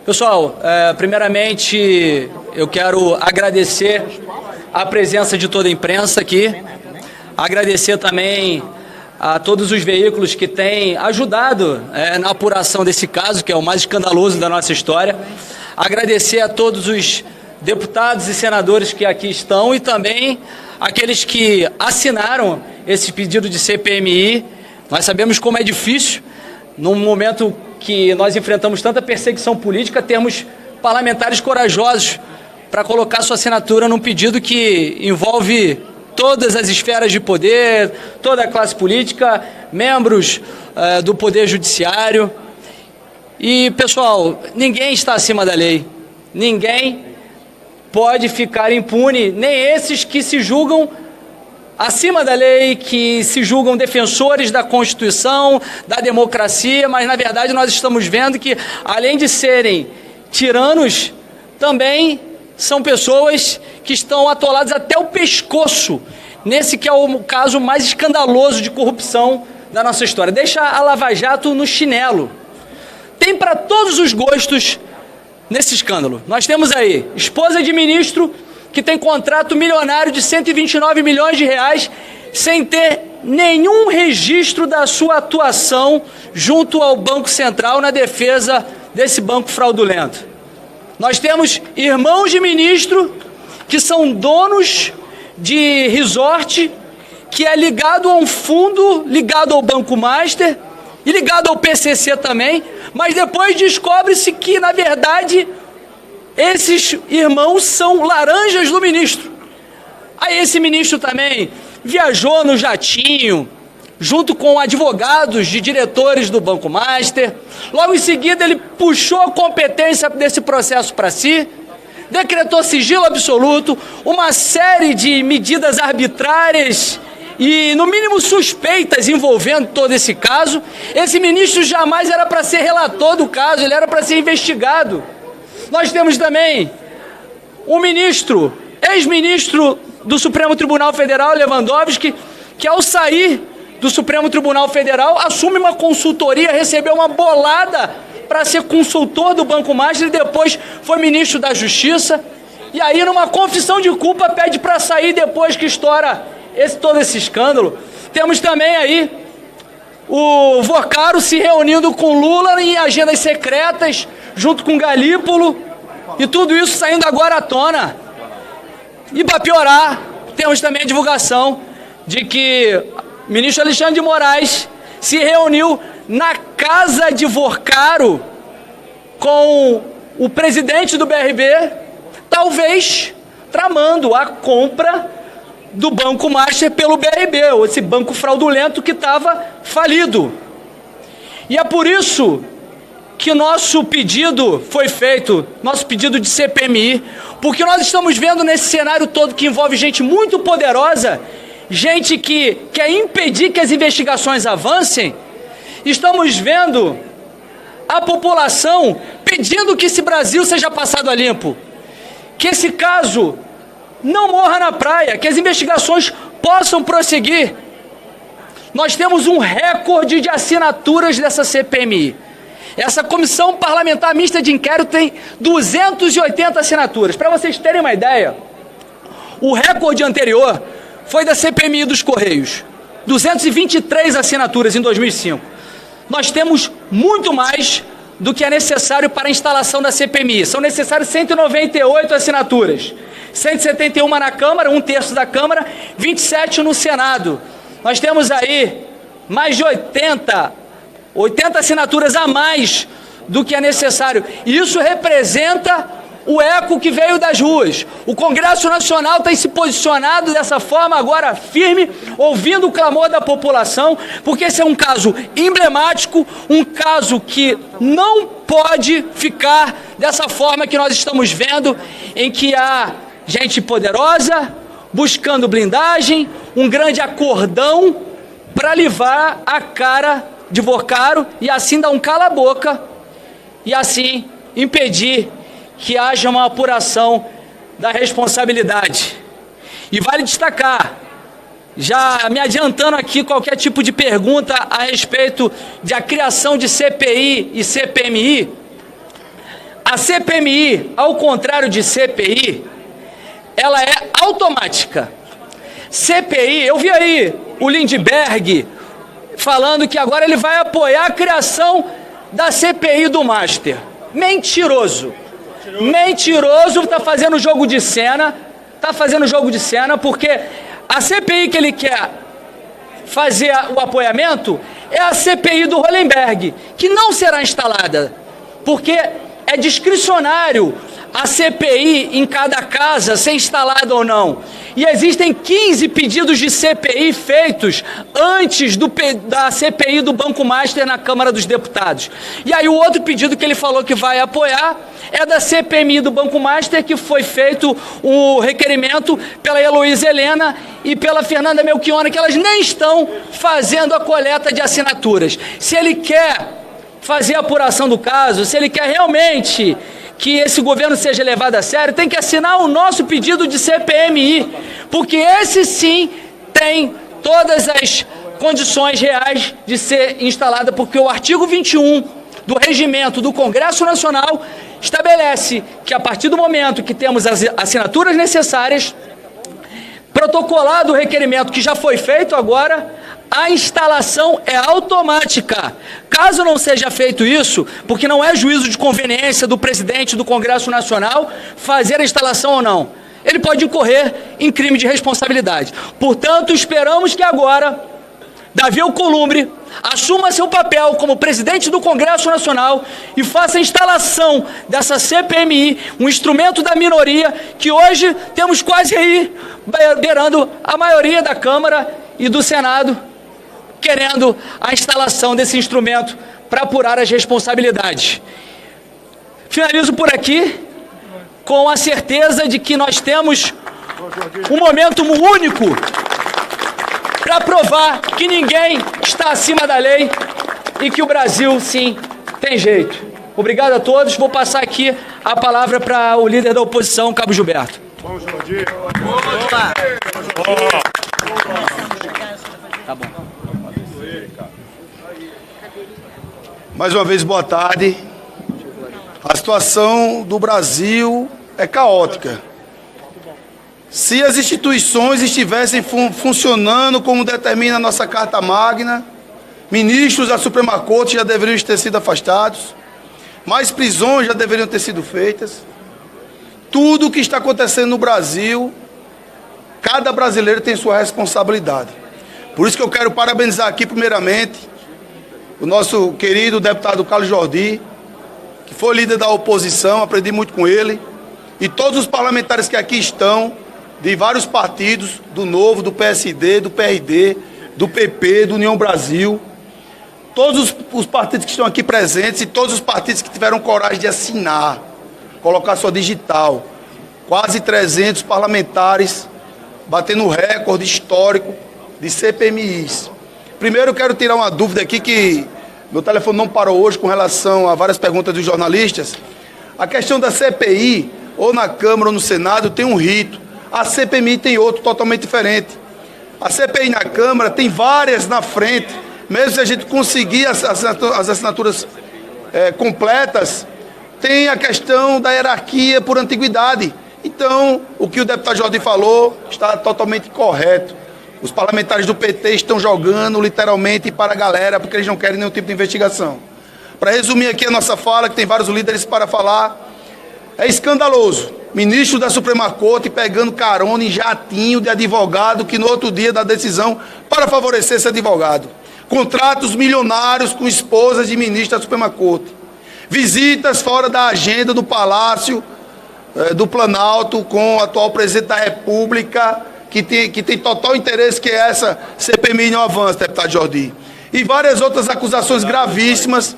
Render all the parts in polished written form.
Pessoal, primeiramente eu quero agradecer a presença de toda a imprensa aqui, agradecer também a todos os veículos que têm ajudado na apuração desse caso, que é o mais escandaloso da nossa história, agradecer a todos os deputados e senadores que aqui estão e também aqueles que assinaram esse pedido de CPMI. Nós sabemos como é difícil, num momento que nós enfrentamos tanta perseguição política, termos parlamentares corajosos para colocar sua assinatura num pedido que envolve todas as esferas de poder, toda a classe política, membros do Poder Judiciário. E, pessoal, ninguém está acima da lei, ninguém pode ficar impune, nem esses que se julgam acima da lei, que se julgam defensores da Constituição, da democracia, mas na verdade nós estamos vendo que, além de serem tiranos, também são pessoas que estão atoladas até o pescoço, nesse que é o caso mais escandaloso de corrupção da nossa história. Deixa a Lava Jato no chinelo. Tem para todos os gostos nesse escândalo. Nós temos aí esposa de ministro que tem contrato milionário de 129 milhões de reais sem ter nenhum registro da sua atuação junto ao Banco Central na defesa desse banco fraudulento. Nós temos irmãos de ministro que são donos de resort que é ligado a um fundo, ligado ao Banco Master e ligado ao PCC também, mas depois descobre-se que, na verdade, esses irmãos são laranjas do ministro. Aí esse ministro também viajou no jatinho, junto com advogados de diretores do Banco Master. Logo em seguida ele puxou a competência desse processo para si, decretou sigilo absoluto, uma série de medidas arbitrárias e, no mínimo, suspeitas envolvendo todo esse caso. Esse ministro jamais era para ser relator do caso, ele era para ser investigado. Nós temos também um ministro, ex-ministro do Supremo Tribunal Federal, Lewandowski, que ao sair do Supremo Tribunal Federal assume uma consultoria, recebeu uma bolada para ser consultor do Banco Master e depois foi ministro da Justiça. E aí, numa confissão de culpa, pede para sair depois que estoura todo esse escândalo. Temos também aí o Vocaro se reunindo com Lula em agendas secretas, junto com Galípolo, e tudo isso saindo agora à tona. E para piorar, temos também a divulgação de que o ministro Alexandre de Moraes se reuniu na casa de Vocaro com o presidente do BRB, talvez tramando a compra do Banco Master pelo BRB, esse banco fraudulento que estava falido. E é por isso que nosso pedido foi feito, nosso pedido de CPMI, porque nós estamos vendo nesse cenário todo que envolve gente muito poderosa, gente que quer impedir que as investigações avancem. Estamos vendo a população pedindo que esse Brasil seja passado a limpo, que esse caso não morra na praia, que as investigações possam prosseguir. Nós temos um recorde de assinaturas dessa CPMI. Essa Comissão Parlamentar Mista de Inquérito tem 280 assinaturas. Para vocês terem uma ideia, o recorde anterior foi da CPMI dos Correios, 223 assinaturas em 2005. Nós temos muito mais do que é necessário para a instalação da CPMI. São necessárias 198 assinaturas. 171 na Câmara, 1/3 da Câmara, 27 no Senado. Nós temos aí mais de 80 assinaturas a mais do que é necessário. E isso representa o eco que veio das ruas. O Congresso Nacional tem se posicionado dessa forma agora firme, ouvindo o clamor da população, porque esse é um caso emblemático, um caso que não pode ficar dessa forma que nós estamos vendo, em que há gente poderosa buscando blindagem, um grande acordão para livrar a cara de Vocaro e assim dar um cala-boca e assim impedir que haja uma apuração da responsabilidade. E vale destacar, já me adiantando aqui qualquer tipo de pergunta a respeito da criação de CPI e CPMI, A CPMI, ao contrário de CPI, ela é automática. CPI, eu vi aí o Lindbergh falando que agora ele vai apoiar a criação da CPI do Master. Mentiroso. Mentiroso, está fazendo jogo de cena, porque a CPI que ele quer fazer o apoiamento é a CPI do Hollenberg, que não será instalada, porque é discricionário a CPI em cada casa ser instalada ou não. E existem 15 pedidos de CPI feitos antes da CPI do Banco Master na Câmara dos Deputados. E aí o outro pedido que ele falou que vai apoiar é da CPMI do Banco Master, que foi feito o requerimento pela Heloísa Helena e pela Fernanda Melchiona, que elas nem estão fazendo a coleta de assinaturas. Se ele quer fazer a apuração do caso, se ele quer realmente que esse governo seja levado a sério, tem que assinar o nosso pedido de CPMI, porque esse sim tem todas as condições reais de ser instalada, porque o artigo 21 do regimento do Congresso Nacional estabelece que a partir do momento que temos as assinaturas necessárias, protocolado o requerimento que já foi feito agora, a instalação é automática. Caso não seja feito isso, porque não é juízo de conveniência do presidente do Congresso Nacional fazer a instalação ou não, ele pode incorrer em crime de responsabilidade. Portanto, esperamos que agora Davi Alcolumbre assuma seu papel como presidente do Congresso Nacional e faça a instalação dessa CPMI, um instrumento da minoria, que hoje temos quase aí beirando a maioria da Câmara e do Senado, querendo a instalação desse instrumento para apurar as responsabilidades. Finalizo por aqui com a certeza de que nós temos um momento único para provar que ninguém está acima da lei e que o Brasil, sim, tem jeito. Obrigado a todos. Vou passar aqui a palavra para o líder da oposição, Cabo Gilberto. Vamos, Jordi. Tá bom. Mais uma vez, boa tarde. A situação do Brasil é caótica. Se as instituições estivessem funcionando como determina a nossa Carta Magna, ministros da Suprema Corte já deveriam ter sido afastados, mais prisões já deveriam ter sido feitas. Tudo o que está acontecendo no Brasil, cada brasileiro tem sua responsabilidade. Por isso que eu quero parabenizar aqui, primeiramente, o nosso querido deputado Carlos Jordi, que foi líder da oposição, aprendi muito com ele, e todos os parlamentares que aqui estão, de vários partidos, do Novo, do PSD, do PRD, do PP, do União Brasil, todos os partidos que estão aqui presentes e todos os partidos que tiveram coragem de assinar, colocar sua digital, quase 300 parlamentares, batendo recorde histórico de CPMIs. Primeiro, eu quero tirar uma dúvida aqui, que meu telefone não parou hoje com relação a várias perguntas dos jornalistas. A questão da CPI, ou na Câmara ou no Senado, tem um rito. A CPMI tem outro totalmente diferente. A CPI na Câmara tem várias na frente. Mesmo se a gente conseguir as assinaturas completas, tem a questão da hierarquia por antiguidade. Então, o que o deputado Jordi falou está totalmente correto. Os parlamentares do PT estão jogando literalmente para a galera, porque eles não querem nenhum tipo de investigação. Para resumir aqui a nossa fala, que tem vários líderes para falar, é escandaloso. Ministro da Suprema Corte pegando carona em jatinho de advogado que no outro dia dá decisão para favorecer esse advogado. Contratos milionários com esposas de ministros da Suprema Corte. Visitas fora da agenda do Palácio do Planalto com o atual presidente da República, que tem total interesse que essa CPMI não avance, deputado Jordi. E várias outras acusações gravíssimas.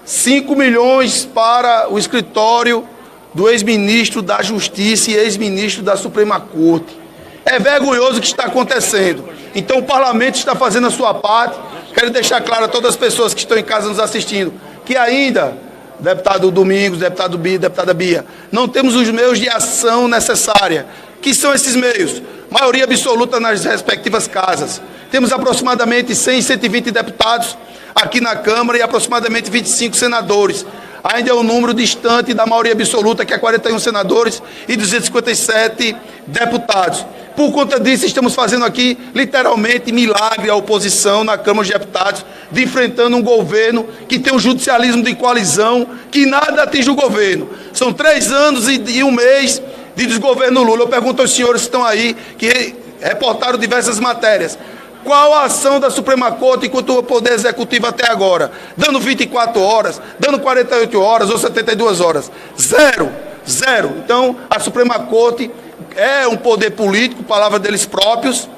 5 milhões para o escritório do ex-ministro da Justiça e ex-ministro da Suprema Corte. É vergonhoso o que está acontecendo. Então o parlamento está fazendo a sua parte. Quero deixar claro a todas as pessoas que estão em casa nos assistindo, que ainda, deputado Domingos, deputado Bia, deputada Bia, não temos os meios de ação necessária. Que são esses meios? Maioria absoluta nas respectivas casas. Temos aproximadamente 100, 120 deputados aqui na Câmara e aproximadamente 25 senadores. ainda é um número distante da maioria absoluta, que é 41 senadores e 257 deputados. Por conta disso, estamos fazendo aqui, literalmente, milagre a oposição na Câmara dos Deputados, de enfrentando um governo que tem um judicialismo de coalizão, que nada atinge o governo. São 3 anos e 1 mês de desgoverno Lula. Eu pergunto aos senhores que estão aí, que reportaram diversas matérias. Qual a ação da Suprema Corte enquanto o Poder Executivo até agora? Dando 24 horas, dando 48 horas ou 72 horas? Zero. Zero. Então, a Suprema Corte é um poder político, palavra deles próprios,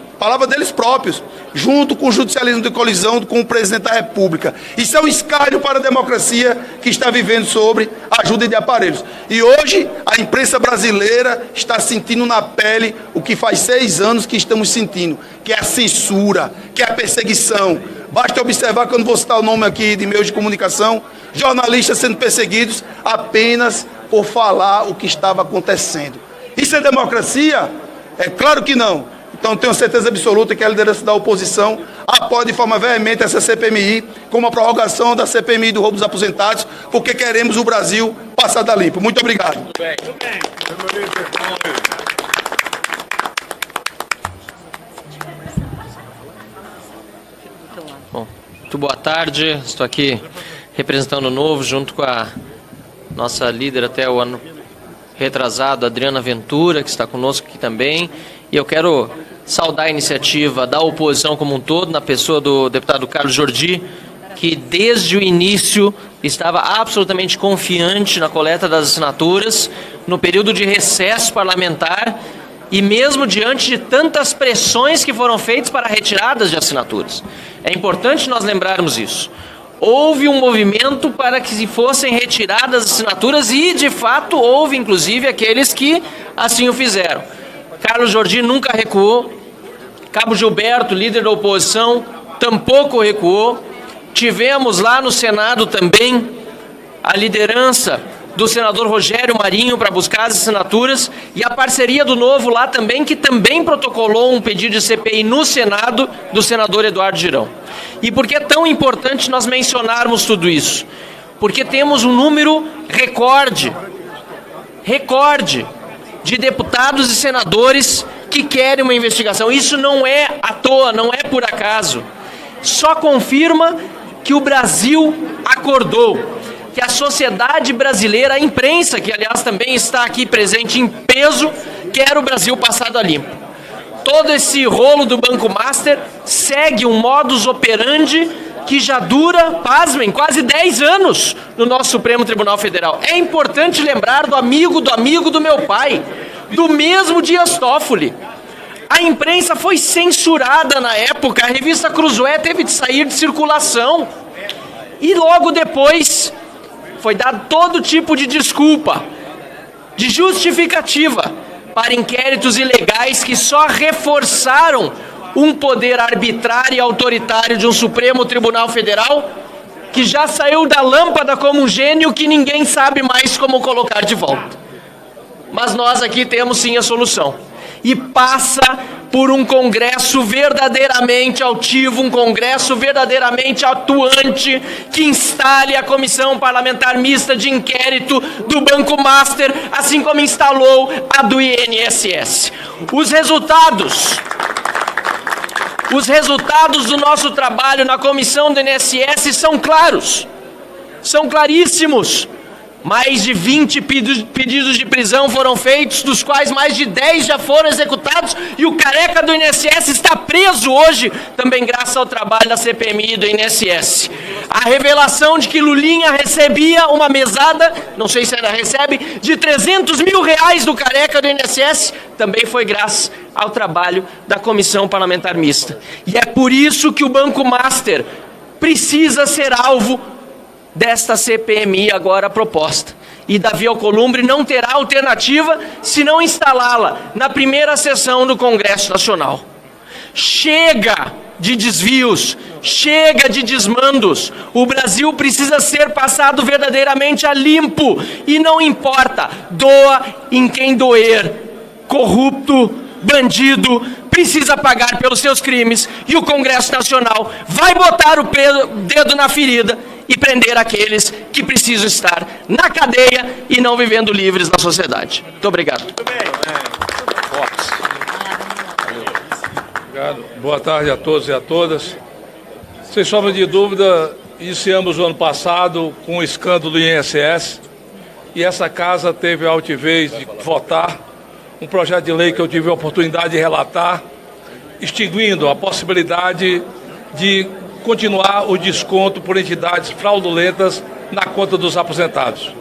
junto com o judicialismo de colisão com o presidente da República. Isso é um escárnio para a democracia que está vivendo sobre a ajuda de aparelhos. E hoje a imprensa brasileira está sentindo na pele o que faz 6 anos que estamos sentindo, que é a censura, que é a perseguição. Basta observar, que eu não vou citar o nome aqui de meios de comunicação, jornalistas sendo perseguidos apenas por falar o que estava acontecendo. Isso é democracia? É claro que não. Então tenho certeza absoluta que a liderança da oposição apoia de forma veemente essa CPMI, como a prorrogação da CPMI do roubo dos aposentados, porque queremos o Brasil passar da limpo. Muito obrigado. Muito bem. Bom, muito boa tarde. Estou aqui representando o Novo, junto com a nossa líder até o ano retrasado, Adriana Ventura, que está conosco aqui também. E eu quero saudar a iniciativa da oposição como um todo, na pessoa do deputado Carlos Jordi, que desde o início estava absolutamente confiante na coleta das assinaturas, no período de recesso parlamentar, e mesmo diante de tantas pressões que foram feitas para retiradas de assinaturas. É importante nós lembrarmos isso. Houve um movimento para que se fossem retiradas as assinaturas e, de fato, houve, inclusive, aqueles que assim o fizeram. Carlos Jordi nunca recuou. Cabo Gilberto, líder da oposição, tampouco recuou. Tivemos lá no Senado também a liderança do senador Rogério Marinho para buscar as assinaturas e a parceria do Novo lá também, que também protocolou um pedido de CPI no Senado do senador Eduardo Girão. E por que é tão importante nós mencionarmos tudo isso? Porque temos um número recorde de deputados e senadores que querem uma investigação. Isso não é à toa, não é por acaso. Só confirma que o Brasil acordou, que a sociedade brasileira, a imprensa, que aliás também está aqui presente em peso, quer o Brasil passado a limpo. Todo esse rolo do Banco Master segue um modus operandi que já dura, pasmem, quase 10 anos no nosso Supremo Tribunal Federal. É importante lembrar do amigo do meu pai, do mesmo Dias Toffoli. A imprensa foi censurada na época, a revista Cruzoé teve de sair de circulação. E logo depois foi dado todo tipo de desculpa, de justificativa para inquéritos ilegais que só reforçaram um poder arbitrário e autoritário de um Supremo Tribunal Federal que já saiu da lâmpada como um gênio que ninguém sabe mais como colocar de volta. Mas nós aqui temos sim a solução. E passa por um Congresso verdadeiramente altivo, um Congresso verdadeiramente atuante, que instale a Comissão Parlamentar Mista de Inquérito do Banco Master, assim como instalou a do INSS. Os resultados do nosso trabalho na comissão do INSS são claros, são claríssimos. Mais de 20 pedidos de prisão foram feitos, dos quais mais de 10 já foram executados, e o careca do INSS está preso hoje, também graças ao trabalho da CPMI do INSS. A revelação de que Lulinha recebia uma mesada, não sei se ainda recebe, de R$300 mil do careca do INSS, também foi graças ao trabalho da Comissão Parlamentar Mista. E é por isso que o Banco Master precisa ser alvo desta CPMI agora proposta. E Davi Alcolumbre não terá alternativa se não instalá-la na primeira sessão do Congresso Nacional. Chega de desvios, chega de desmandos. O Brasil precisa ser passado verdadeiramente a limpo. E não importa, doa em quem doer. Corrupto, bandido, precisa pagar pelos seus crimes. E o Congresso Nacional vai botar o dedo na ferida e prender aqueles que precisam estar na cadeia e não vivendo livres na sociedade. Muito obrigado. Obrigado. Boa tarde a todos e a todas. Sem sombra de dúvida, iniciamos o ano passado com o escândalo do INSS e essa casa teve a altivez de votar um projeto de lei que eu tive a oportunidade de relatar, extinguindo a possibilidade de continuar o desconto por entidades fraudulentas na conta dos aposentados.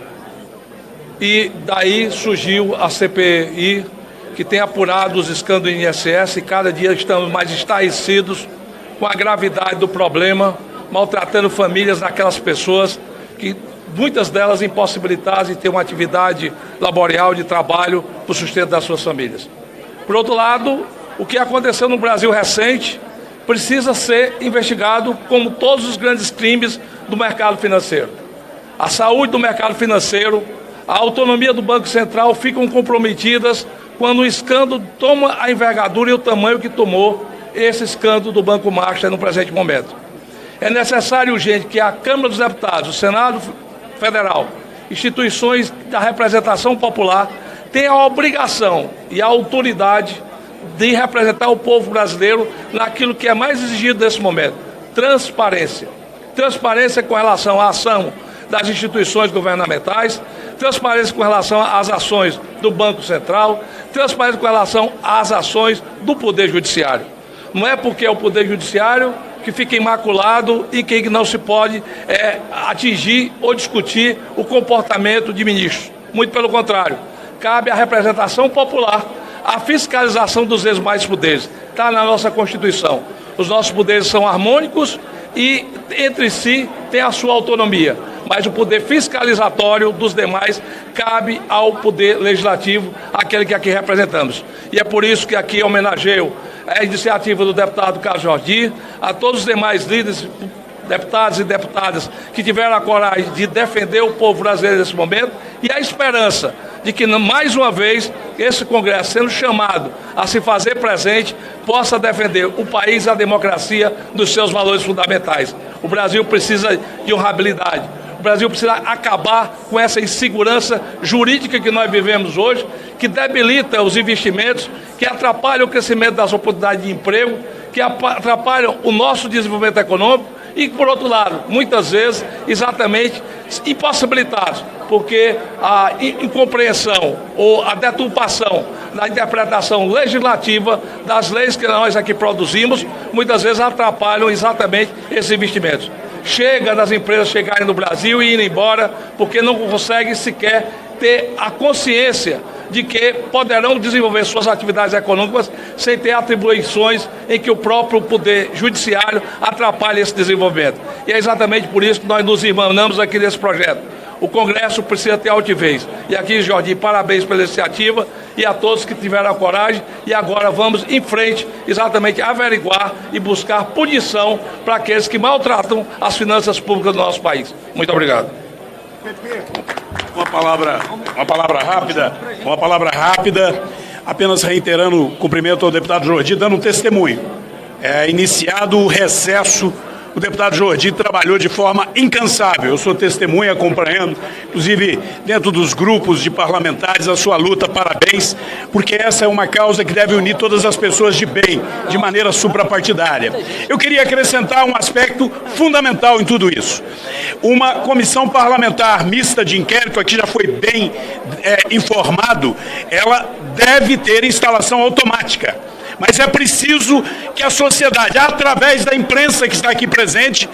E daí surgiu a CPI, que tem apurado os escândalos do INSS, e cada dia estamos mais estarrecidos com a gravidade do problema, maltratando famílias daquelas pessoas que, muitas delas impossibilitadas de ter uma atividade laboral de trabalho para o sustento das suas famílias. Por outro lado, o que aconteceu no Brasil recente precisa ser investigado como todos os grandes crimes do mercado financeiro. A saúde do mercado financeiro, a autonomia do Banco Central ficam comprometidas quando o escândalo toma a envergadura e o tamanho que tomou esse escândalo do Banco Master no presente momento. É necessário, urgente, que a Câmara dos Deputados, o Senado Federal, instituições da representação popular, tenham a obrigação e a autoridade de representar o povo brasileiro naquilo que é mais exigido nesse momento: transparência. Transparência com relação à ação das instituições governamentais, transparência com relação às ações do Banco Central, transparência com relação às ações do Poder Judiciário. Não é porque é o Poder Judiciário que fica imaculado e que não se pode atingir ou discutir o comportamento de ministros. Muito pelo contrário, cabe à representação popular a fiscalização dos demais poderes. Está na nossa Constituição. Os nossos poderes são harmônicos e, entre si, têm a sua autonomia. Mas o poder fiscalizatório dos demais cabe ao poder legislativo, aquele que aqui representamos. E é por isso que aqui homenageio a iniciativa do deputado Carlos Jordi, a todos os demais líderes, deputados e deputadas que tiveram a coragem de defender o povo brasileiro nesse momento, e a esperança de que, mais uma vez, esse Congresso, sendo chamado a se fazer presente, possa defender o país e a democracia dos seus valores fundamentais. O Brasil precisa de honrabilidade. O Brasil precisa acabar com essa insegurança jurídica que nós vivemos hoje, que debilita os investimentos, que atrapalha o crescimento das oportunidades de emprego, que atrapalham o nosso desenvolvimento econômico e, por outro lado, muitas vezes, exatamente impossibilitados, porque a incompreensão ou a deturpação da interpretação legislativa das leis que nós aqui produzimos, muitas vezes atrapalham exatamente esses investimentos. Chega das empresas chegarem no Brasil e irem embora porque não conseguem sequer ter a consciência de que poderão desenvolver suas atividades econômicas sem ter atribuições em que o próprio poder judiciário atrapalha esse desenvolvimento. E é exatamente por isso que nós nos irmanamos aqui nesse projeto. O Congresso precisa ter altivez. E aqui, Jordi, parabéns pela iniciativa e a todos que tiveram a coragem. E agora vamos em frente, exatamente averiguar e buscar punição para aqueles que maltratam as finanças públicas do nosso país. Muito obrigado. Uma palavra rápida, apenas reiterando o cumprimento ao deputado Jordi, dando um testemunho. Iniciado o recesso, o deputado Jordi trabalhou de forma incansável. Eu sou testemunha, acompanhando, inclusive dentro dos grupos de parlamentares, a sua luta. Parabéns, porque essa é uma causa que deve unir todas as pessoas de bem, de maneira suprapartidária. Eu queria acrescentar um aspecto fundamental em tudo isso. Uma comissão parlamentar mista de inquérito, aqui já foi bem informado, ela deve ter instalação automática. Mas é preciso que a sociedade, através da imprensa que está aqui presente,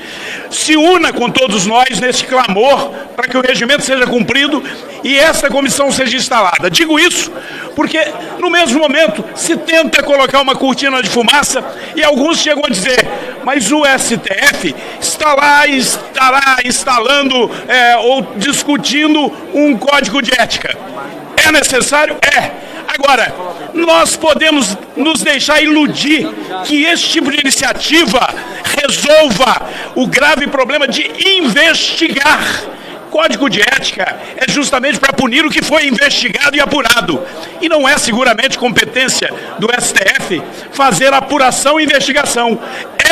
se una com todos nós nesse clamor para que o regimento seja cumprido e essa comissão seja instalada. Digo isso porque, no mesmo momento, se tenta colocar uma cortina de fumaça e alguns chegam a dizer: mas o STF estará instalando ou discutindo um código de ética. É necessário? É. Agora, nós podemos nos deixar iludir que esse tipo de iniciativa resolva o grave problema de investigar. Código de ética é justamente para punir o que foi investigado e apurado. E não é seguramente competência do STF fazer apuração e investigação.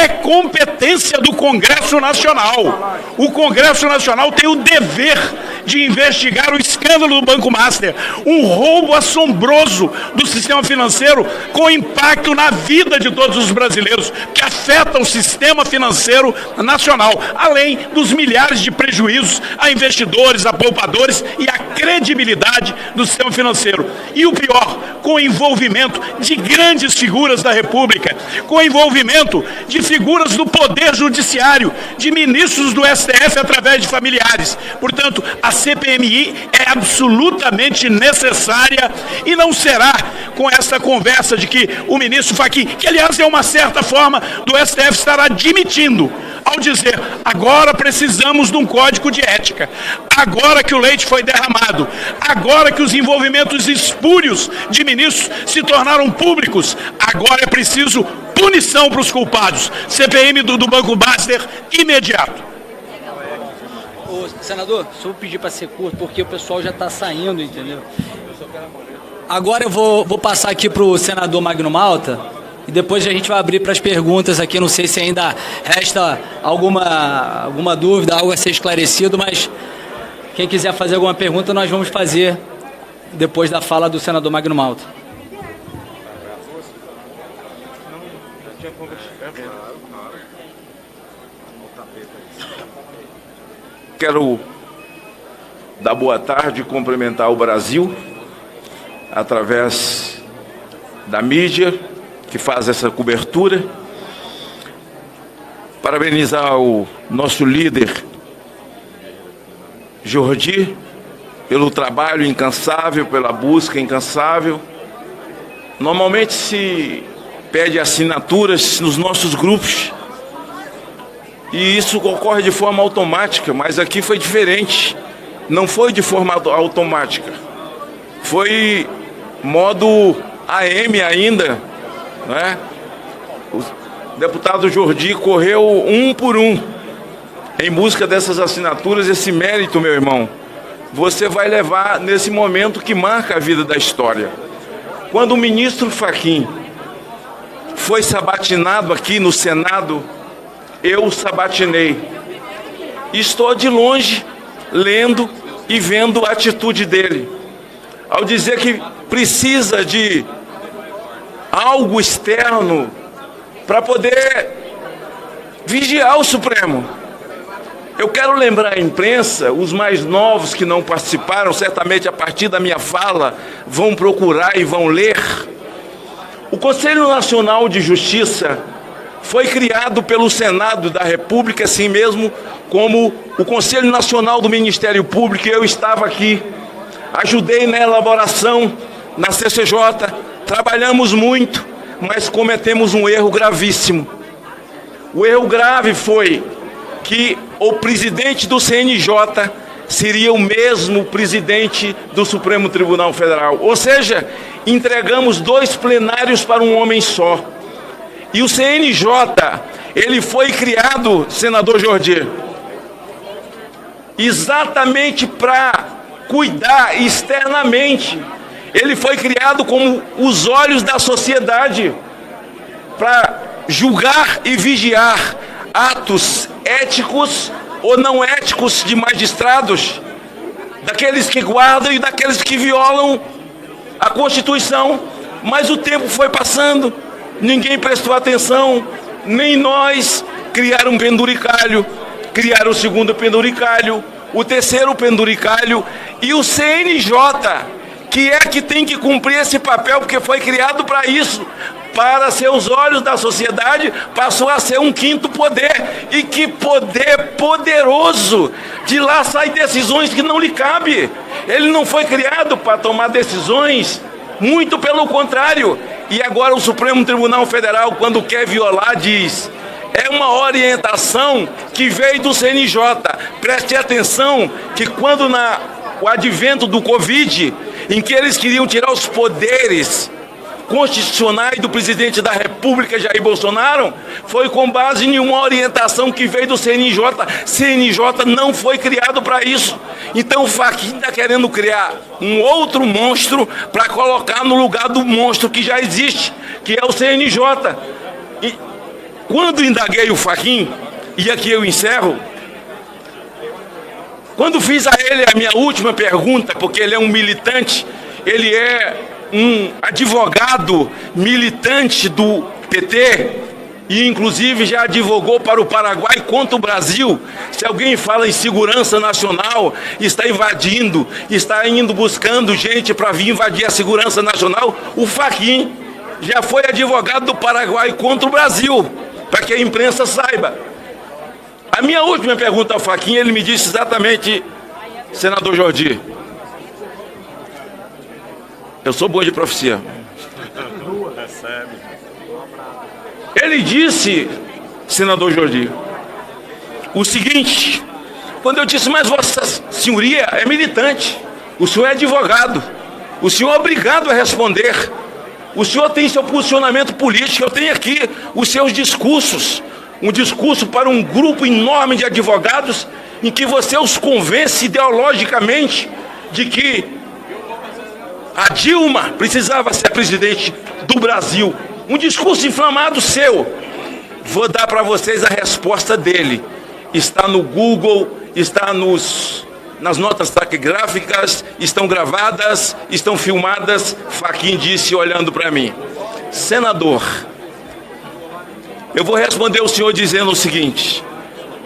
é competência do Congresso Nacional. O Congresso Nacional tem o dever de investigar o escândalo do Banco Master, um roubo assombroso do sistema financeiro com impacto na vida de todos os brasileiros, que afeta o sistema financeiro nacional, além dos milhares de prejuízos a investidores, a poupadores e a credibilidade do sistema financeiro. E o pior, com o envolvimento de grandes figuras da República, com o envolvimento de figuras do Poder Judiciário, de ministros do STF através de familiares. Portanto, a CPMI é absolutamente necessária e não será com essa conversa de que o ministro Fachin, que aliás é uma certa forma do STF estar admitindo, ao dizer, agora precisamos de um código de ética, agora que o leite foi derramado, agora que os envolvimentos espúrios de ministros se tornaram públicos, agora é preciso punição para os culpados. CPMI do Banco Master imediato. Ô, senador, só vou pedir para ser curto, porque o pessoal já está saindo, entendeu? Agora eu vou passar aqui para o senador Magno Malta, e depois a gente vai abrir para as perguntas aqui. Não sei se ainda resta alguma dúvida, algo a ser esclarecido, mas quem quiser fazer alguma pergunta, nós vamos fazer depois da fala do senador Magno Malta. Quero dar boa tarde e cumprimentar o Brasil através da mídia que faz essa cobertura. Parabenizar o nosso líder, Jordi, pelo trabalho incansável, pela busca incansável. Normalmente se pede assinaturas nos nossos grupos, e isso ocorre de forma automática, mas aqui foi diferente. Não foi de forma automática. Foi modo AM ainda, né? O deputado Jordi correu um por um em busca dessas assinaturas. Esse mérito, meu irmão, você vai levar nesse momento que marca a vida da história. Quando o ministro Fachin foi sabatinado aqui no Senado, eu o sabatinei. Estou de longe lendo e vendo a atitude dele, ao dizer que precisa de algo externo para poder vigiar o Supremo. Eu quero lembrar à imprensa, os mais novos que não participaram, certamente a partir da minha fala vão procurar e vão ler. O Conselho Nacional de Justiça foi criado pelo Senado da República, assim mesmo como o Conselho Nacional do Ministério Público. Eu estava aqui, ajudei na elaboração, na CCJ, trabalhamos muito, mas cometemos um erro gravíssimo. O erro grave foi que o presidente do CNJ seria o mesmo presidente do Supremo Tribunal Federal. Ou seja, entregamos 2 plenários para um homem só. E o CNJ, ele foi criado, senador Jordi, exatamente para cuidar externamente. Ele foi criado como os olhos da sociedade, para julgar e vigiar atos éticos ou não éticos de magistrados, daqueles que guardam e daqueles que violam a Constituição. Mas o tempo foi passando, ninguém prestou atenção, nem nós. Criaram um penduricalho, criaram o segundo penduricalho, o terceiro penduricalho, e o CNJ, que é que tem que cumprir esse papel, porque foi criado para isso, para ser os olhos da sociedade, passou a ser um 5º poder. E que poder poderoso! De lá saem decisões que não lhe cabem. Ele não foi criado para tomar decisões, muito pelo contrário. E agora o Supremo Tribunal Federal, quando quer violar, diz: é uma orientação que veio do CNJ. Preste atenção que quando o advento do Covid, em que eles queriam tirar os poderes constitucionais do presidente da República, Jair Bolsonaro, foi com base em uma orientação que veio do CNJ. CNJ não foi criado para isso. Então o Fachin está querendo criar um outro monstro para colocar no lugar do monstro que já existe, que é o CNJ. Quando indaguei o Fachin, e aqui eu encerro, quando fiz a ele a minha última pergunta, porque ele é um militante, ele é um advogado militante do PT, e inclusive já advogou para o Paraguai contra o Brasil. Se alguém fala em segurança nacional, está invadindo, está indo buscando gente para vir invadir a segurança nacional, o Fachin já foi advogado do Paraguai contra o Brasil, para que a imprensa saiba. A minha última pergunta ao Fachin, ele me disse exatamente: senador Jordi, eu sou bom de profecia. Ele disse, senador Jordi, o seguinte: quando eu disse, mas vossa senhoria é militante, o senhor é advogado, o senhor é obrigado a responder, o senhor tem seu posicionamento político, eu tenho aqui os seus discursos, um discurso para um grupo enorme de advogados, em que você os convence ideologicamente de que a Dilma precisava ser presidente do Brasil. Um discurso inflamado seu. Vou dar para vocês a resposta dele. Está no Google, está nas notas taquigráficas, estão gravadas, estão filmadas. Fachin disse olhando para mim: senador, eu vou responder ao senhor dizendo o seguinte: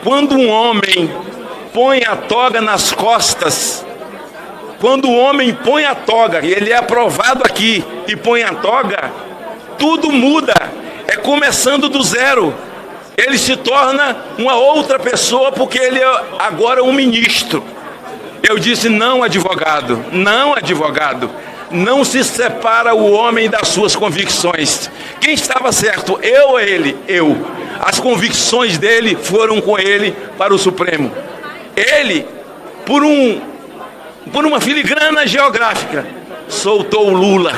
quando um homem põe a toga nas costas, quando o homem põe a toga, e ele é aprovado aqui, e põe a toga, tudo muda, é começando do zero. Ele se torna uma outra pessoa, porque ele é agora um ministro. Eu disse: não, advogado, não, advogado, não se separa o homem das suas convicções. Quem estava certo, eu ou ele? Eu. As convicções dele foram com ele para o Supremo. Ele, por uma filigrana geográfica, soltou o Lula.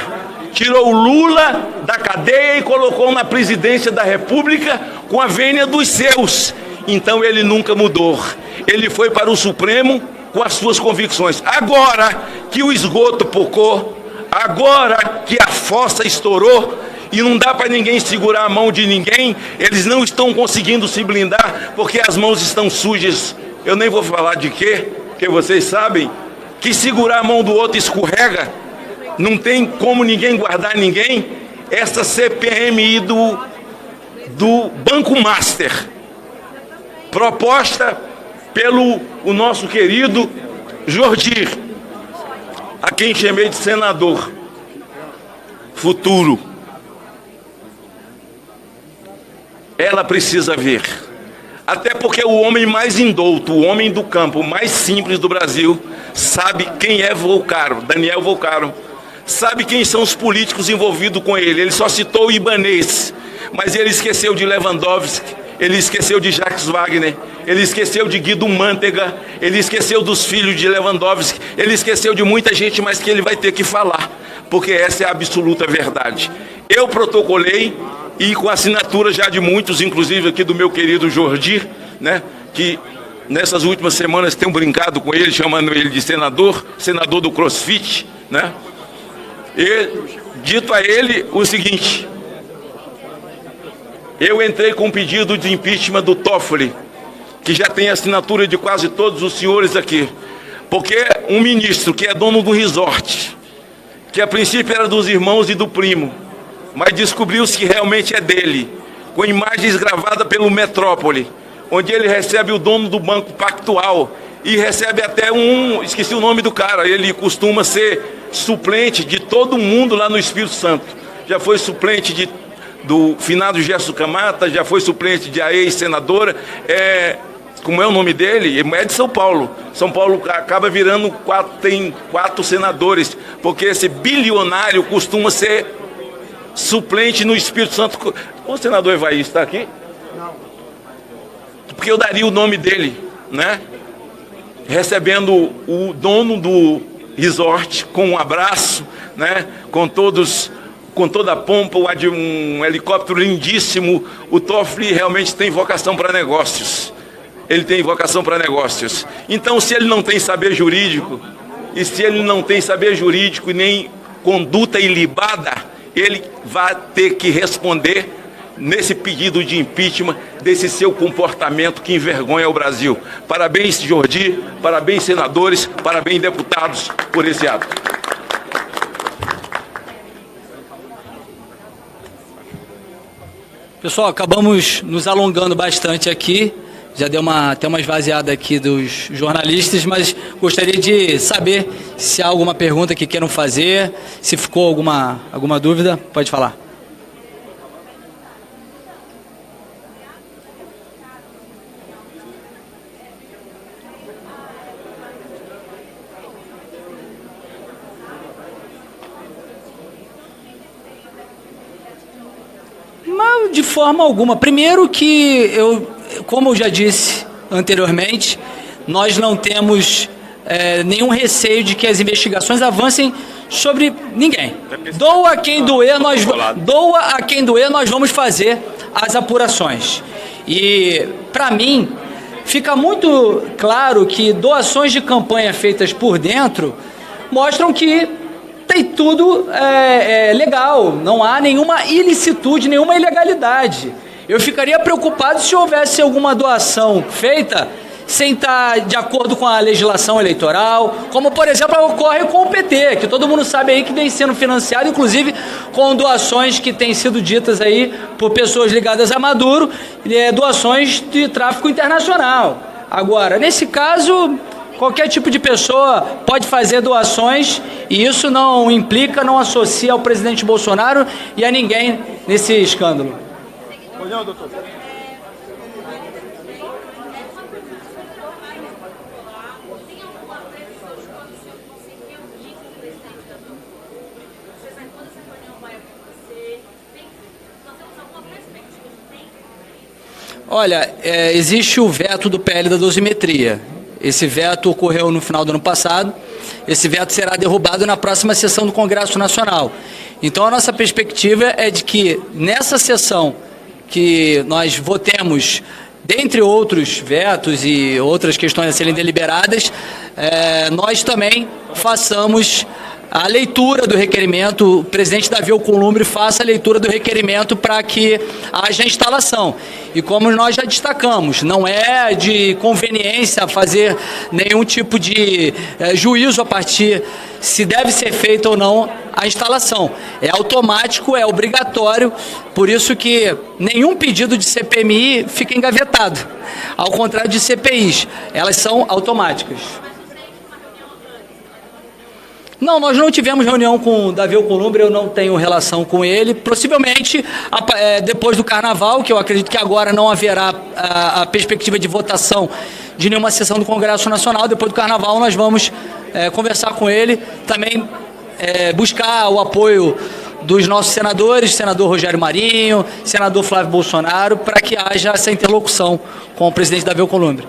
Tirou o Lula da cadeia e colocou na presidência da República com a vênia dos seus. Então ele nunca mudou. Ele foi para o Supremo com as suas convicções. Agora que o esgoto pocou, agora que a fossa estourou e não dá para ninguém segurar a mão de ninguém, eles não estão conseguindo se blindar porque as mãos estão sujas. Eu nem vou falar de quê, porque vocês sabem que segurar a mão do outro escorrega. Não tem como ninguém guardar ninguém. Essa CPMI do Banco Master, proposta pelo o nosso querido Jordi, a quem chamei de senador futuro, ela precisa vir. Até porque o homem mais indouto, o homem do campo mais simples do Brasil, sabe quem é Volcaro, Daniel Volcaro. Sabe quem são os políticos envolvidos com ele. Ele só citou o Ibanez, mas ele esqueceu de Lewandowski, ele esqueceu de Jacques Wagner, ele esqueceu de Guido Mantega, ele esqueceu dos filhos de Lewandowski, ele esqueceu de muita gente, mas que ele vai ter que falar, porque essa é a absoluta verdade. Eu protocolei, e com assinatura já de muitos, inclusive aqui do meu querido Jordi, né, que nessas últimas semanas tenho brincado com ele, chamando ele de senador do CrossFit, né? E dito a ele o seguinte: eu entrei com um pedido de impeachment do Toffoli, que já tem assinatura de quase todos os senhores aqui, porque um ministro que é dono do resort, que a princípio era dos irmãos e do primo, mas descobriu-se que realmente é dele, com imagens gravadas pelo Metrópole, onde ele recebe o dono do Banco Pactual e recebe até esqueci o nome do cara, ele costuma ser suplente de todo mundo lá no Espírito Santo. Já foi suplente do finado Gerson Camata, já foi suplente de a ex-senadora, como é o nome dele? É de São Paulo. São Paulo acaba virando tem 4 senadores, porque esse bilionário costuma ser suplente no Espírito Santo. O senador Evaí está aqui? Não. Porque eu daria o nome dele, né? Recebendo o dono do resort com um abraço, né? Com toda a pompa, um helicóptero lindíssimo. O Toffoli realmente tem vocação para negócios. Ele tem vocação para negócios. Então, se ele não tem saber jurídico, e se ele não tem saber jurídico e nem conduta ilibada, ele vai ter que responder nesse pedido de impeachment desse seu comportamento que envergonha o Brasil. Parabéns, Jordi, parabéns, senadores, parabéns, deputados, por esse ato. Pessoal, acabamos nos alongando bastante aqui, já deu até uma esvaziada aqui dos jornalistas, mas gostaria de saber se há alguma pergunta que queiram fazer, se ficou alguma dúvida, pode falar. De forma alguma. Primeiro que, como eu já disse anteriormente, nós não temos nenhum receio de que as investigações avancem sobre ninguém. Doa a quem doer, nós vamos fazer as apurações. E, para mim, fica muito claro que doações de campanha feitas por dentro mostram que tem tudo legal, não há nenhuma ilicitude, nenhuma ilegalidade. Eu ficaria preocupado se houvesse alguma doação feita sem estar de acordo com a legislação eleitoral, como, por exemplo, ocorre com o PT, que todo mundo sabe aí que vem sendo financiado, inclusive com doações que têm sido ditas aí por pessoas ligadas a Maduro, doações de tráfico internacional. Agora, nesse caso, qualquer tipo de pessoa pode fazer doações e isso não implica, não associa ao presidente Bolsonaro e a ninguém nesse escândalo. Não, doutor. Olha, existe o veto do PL da dosimetria. Esse veto ocorreu no final do ano passado. Esse veto será derrubado na próxima sessão do Congresso Nacional. Então, a nossa perspectiva é de que, nessa sessão que nós votemos, dentre outros vetos e outras questões a serem deliberadas, nós também façamos a leitura do requerimento, o presidente Davi Alcolumbre faça a leitura do requerimento para que haja instalação. E como nós já destacamos, não é de conveniência fazer nenhum tipo de juízo a partir se deve ser feita ou não a instalação. É automático, é obrigatório, por isso que nenhum pedido de CPMI fica engavetado. Ao contrário de CPIs, elas são automáticas. Não, nós não tivemos reunião com o Davi Alcolumbre, eu não tenho relação com ele. Possivelmente, depois do Carnaval, que eu acredito que agora não haverá a perspectiva de votação de nenhuma sessão do Congresso Nacional, depois do Carnaval nós vamos conversar com ele, também buscar o apoio dos nossos senadores, senador Rogério Marinho, senador Flávio Bolsonaro, para que haja essa interlocução com o presidente Davi Alcolumbre.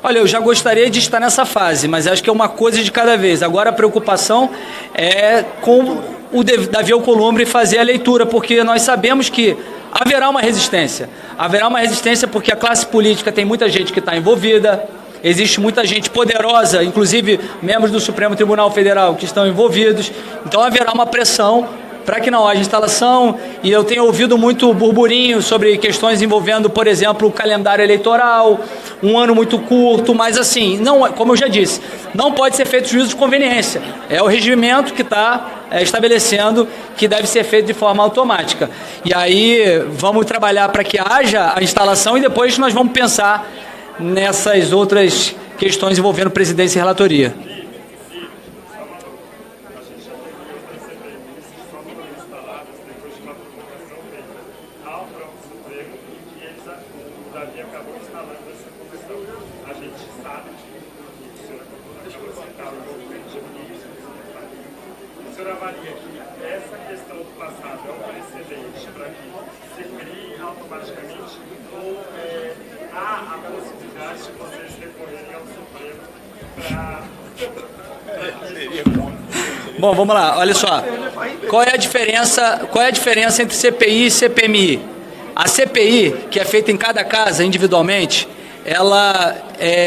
Olha, eu já gostaria de estar nessa fase, mas acho que é uma coisa de cada vez. Agora a preocupação é com o Davi Alcolumbre fazer a leitura, porque nós sabemos que haverá uma resistência. Haverá uma resistência porque a classe política tem muita gente que está envolvida, existe muita gente poderosa, inclusive membros do Supremo Tribunal Federal que estão envolvidos, então haverá uma pressão para que não haja instalação, e eu tenho ouvido muito burburinho sobre questões envolvendo, por exemplo, o calendário eleitoral, um ano muito curto, mas assim, não, como eu já disse, não pode ser feito juízo de conveniência. É o regimento que está estabelecendo que deve ser feito de forma automática. E aí vamos trabalhar para que haja a instalação e depois nós vamos pensar nessas outras questões envolvendo presidência e relatoria. O senhor senhor avalia que essa questão do passado é um precedente para que se crie automaticamente ou há a possibilidade de vocês recorrerem ao Supremo para... Bom, vamos lá, olha só. Qual é a diferença entre CPI e CPMI? A CPI, que é feita em cada casa individualmente, ela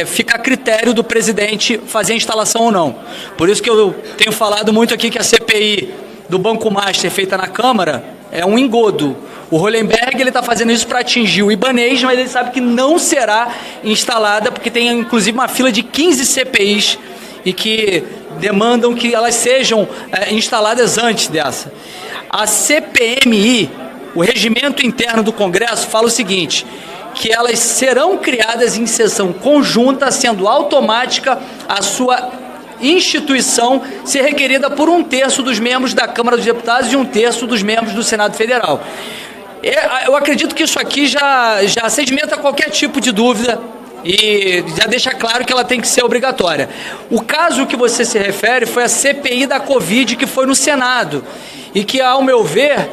fica a critério do presidente fazer a instalação ou não. Por isso que eu tenho falado muito aqui que a CPI do Banco Master feita na Câmara é um engodo. O Hollenberg está fazendo isso para atingir o Ibanez, mas ele sabe que não será instalada, porque tem inclusive uma fila de 15 CPIs e que demandam que elas sejam instaladas antes dessa. A CPMI, o regimento interno do Congresso, fala o seguinte, que elas serão criadas em sessão conjunta, sendo automática a sua instituição ser requerida por 1/3 dos membros da Câmara dos Deputados e 1/3 dos membros do Senado Federal. Eu acredito que isso aqui já sedimenta qualquer tipo de dúvida e já deixa claro que ela tem que ser obrigatória. O caso que você se refere foi a CPI da Covid, que foi no Senado, e que, ao meu ver,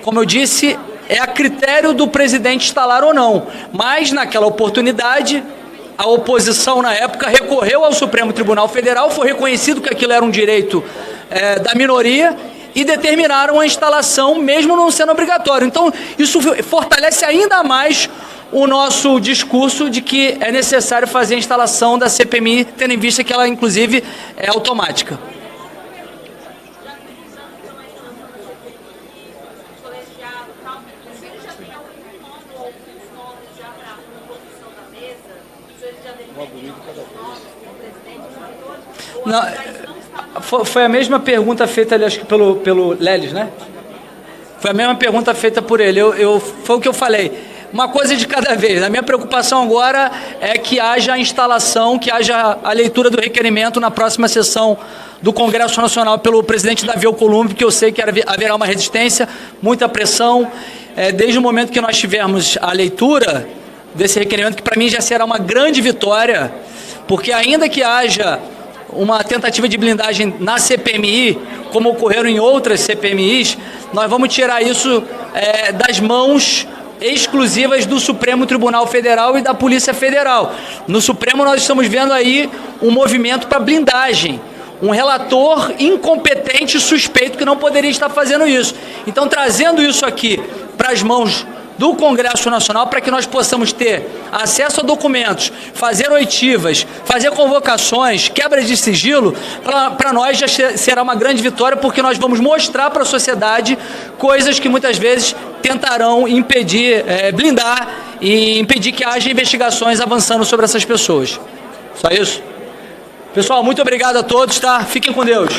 como eu disse, é a critério do presidente instalar ou não. Mas, naquela oportunidade, a oposição, na época, recorreu ao Supremo Tribunal Federal, foi reconhecido que aquilo era um direito da minoria e determinaram a instalação, mesmo não sendo obrigatório. Então, isso fortalece ainda mais o nosso discurso de que é necessário fazer a instalação da CPMI, tendo em vista que ela, inclusive, é automática. Não, foi a mesma pergunta feita ali, acho que pelo Lelis, né? Foi a mesma pergunta feita por ele. Foi o que eu falei. Uma coisa de cada vez. A minha preocupação agora é que haja a instalação, que haja a leitura do requerimento na próxima sessão do Congresso Nacional pelo presidente Davi Alcolumbre, porque eu sei que haverá uma resistência, muita pressão. Desde o momento que nós tivermos a leitura desse requerimento, que para mim já será uma grande vitória, porque ainda que haja uma tentativa de blindagem na CPMI, como ocorreram em outras CPMIs, nós vamos tirar isso das mãos exclusivas do Supremo Tribunal Federal e da Polícia Federal. No Supremo nós estamos vendo aí um movimento para blindagem, um relator incompetente e suspeito que não poderia estar fazendo isso. Então, trazendo isso aqui para as mãos do Congresso Nacional, para que nós possamos ter acesso a documentos, fazer oitivas, fazer convocações, quebra de sigilo, para nós já será uma grande vitória, porque nós vamos mostrar para a sociedade coisas que muitas vezes tentarão impedir, blindar e impedir que haja investigações avançando sobre essas pessoas. Só isso? Pessoal, muito obrigado a todos, tá? Fiquem com Deus.